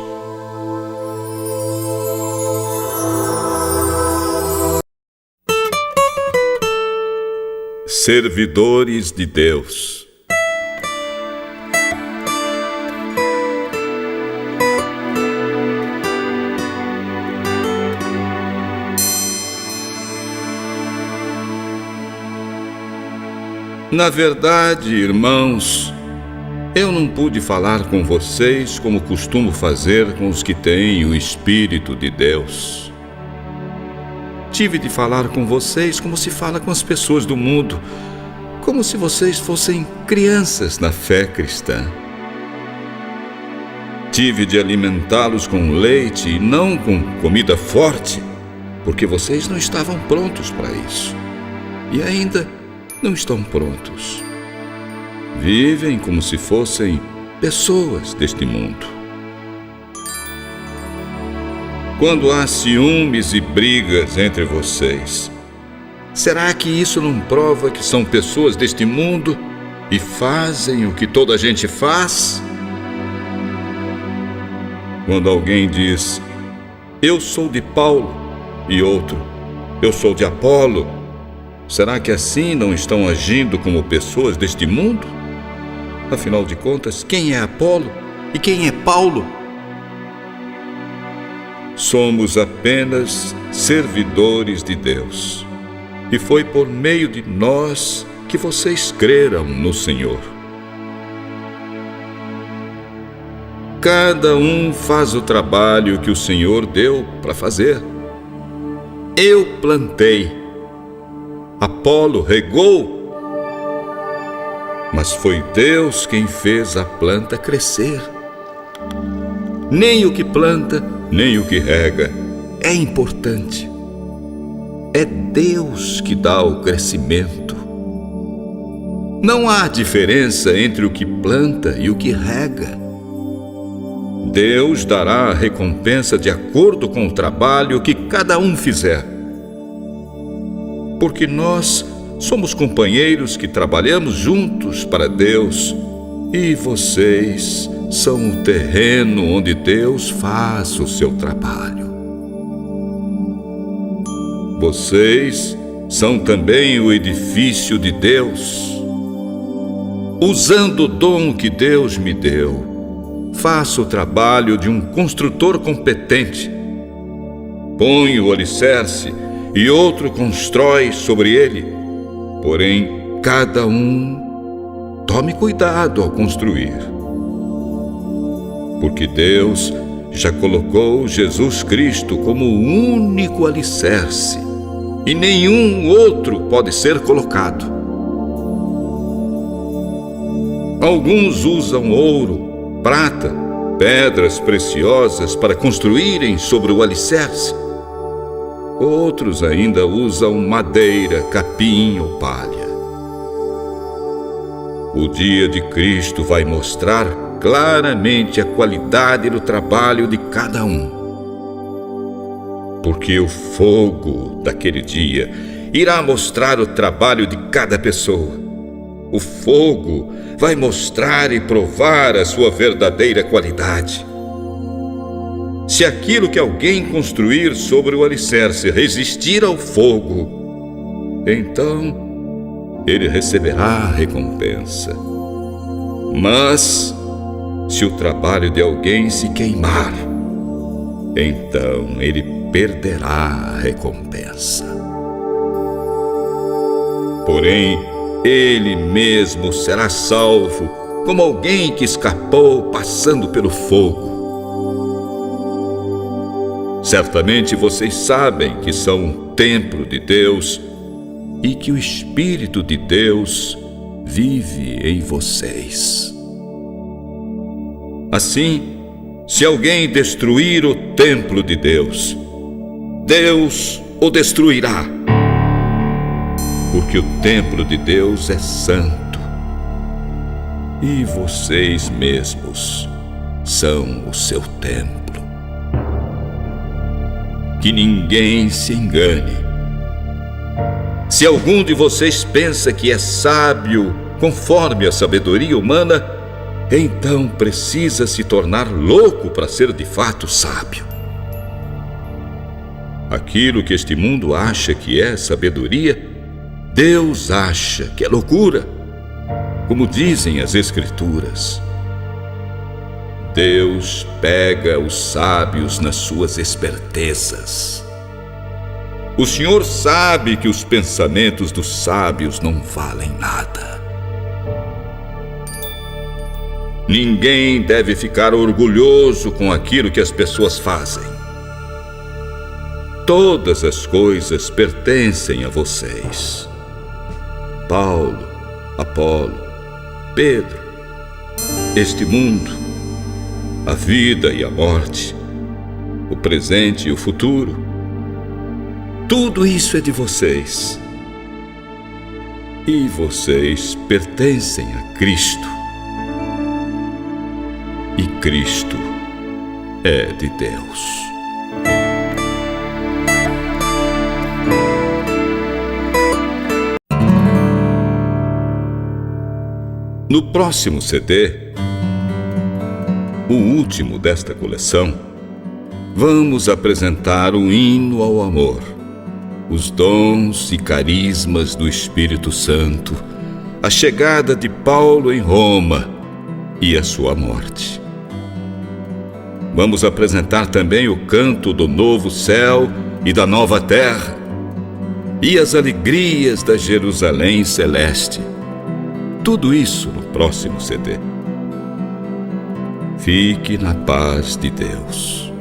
Servidores de Deus. Na verdade, irmãos, eu não pude falar com vocês como costumo fazer com os que têm o Espírito de Deus. Tive de falar com vocês como se fala com as pessoas do mundo, como se vocês fossem crianças na fé cristã. Tive de alimentá-los com leite e não com comida forte, porque vocês não estavam prontos para isso. E ainda não estão prontos. Vivem como se fossem pessoas deste mundo. quando há ciúmes e brigas entre vocês, será que isso não prova que são pessoas deste mundo e fazem o que toda a gente faz? Quando alguém diz, eu sou de Paulo, e outro, eu sou de Apolo, será que assim não estão agindo como pessoas deste mundo? Afinal de contas, quem é Apolo e quem é Paulo? Somos apenas servidores de Deus, e foi por meio de nós que vocês creram no Senhor. Cada um faz o trabalho que o Senhor deu para fazer. Eu plantei, Apolo regou, mas foi Deus quem fez a planta crescer. Nem o que planta, nem o que rega é importante. É Deus que dá o crescimento. Não há diferença entre o que planta e o que rega. Deus dará a recompensa de acordo com o trabalho que cada um fizer. Porque nós somos companheiros que trabalhamos juntos para Deus, e vocês são o terreno onde Deus faz o seu trabalho. Vocês são também o edifício de Deus. Usando o dom que Deus me deu, faço o trabalho de um construtor competente. Põe o alicerce e outro constrói sobre ele. Porém, cada um tome cuidado ao construir. Porque Deus já colocou Jesus Cristo como o único alicerce, e nenhum outro pode ser colocado. Alguns usam ouro, prata, pedras preciosas para construírem sobre o alicerce. Outros ainda usam madeira, capim ou palha. O dia de Cristo vai mostrar claramente a qualidade do trabalho de cada um. Porque o fogo daquele dia irá mostrar o trabalho de cada pessoa. O fogo vai mostrar e provar a sua verdadeira qualidade. Se aquilo que alguém construir sobre o alicerce resistir ao fogo, então ele receberá a recompensa. Mas se o trabalho de alguém se queimar, então ele perderá a recompensa. Porém, ele mesmo será salvo, como alguém que escapou passando pelo fogo. Certamente vocês sabem que são um templo de Deus e que o Espírito de Deus vive em vocês. Assim, se alguém destruir o templo de Deus, Deus o destruirá. Porque o templo de Deus é santo, e vocês mesmos são o seu templo. Que ninguém se engane. Se algum de vocês pensa que é sábio conforme a sabedoria humana, então precisa se tornar louco para ser de fato sábio. Aquilo que este mundo acha que é sabedoria, Deus acha que é loucura, como dizem as Escrituras. Deus pega os sábios nas suas espertezas. O Senhor sabe que os pensamentos dos sábios não valem nada. Ninguém deve ficar orgulhoso com aquilo que as pessoas fazem. Todas as coisas pertencem a vocês. Paulo, Apolo, Pedro, este mundo, a vida e a morte, o presente e o futuro. Tudo isso é de vocês. E vocês pertencem a Cristo. E Cristo é de Deus. No próximo CD, o último desta coleção, vamos apresentar um hino ao amor, os dons e carismas do Espírito Santo, a chegada de Paulo em Roma e a sua morte. Vamos apresentar também o canto do novo céu e da nova terra e as alegrias da Jerusalém celeste. Tudo isso no próximo CD. Fique na paz de Deus.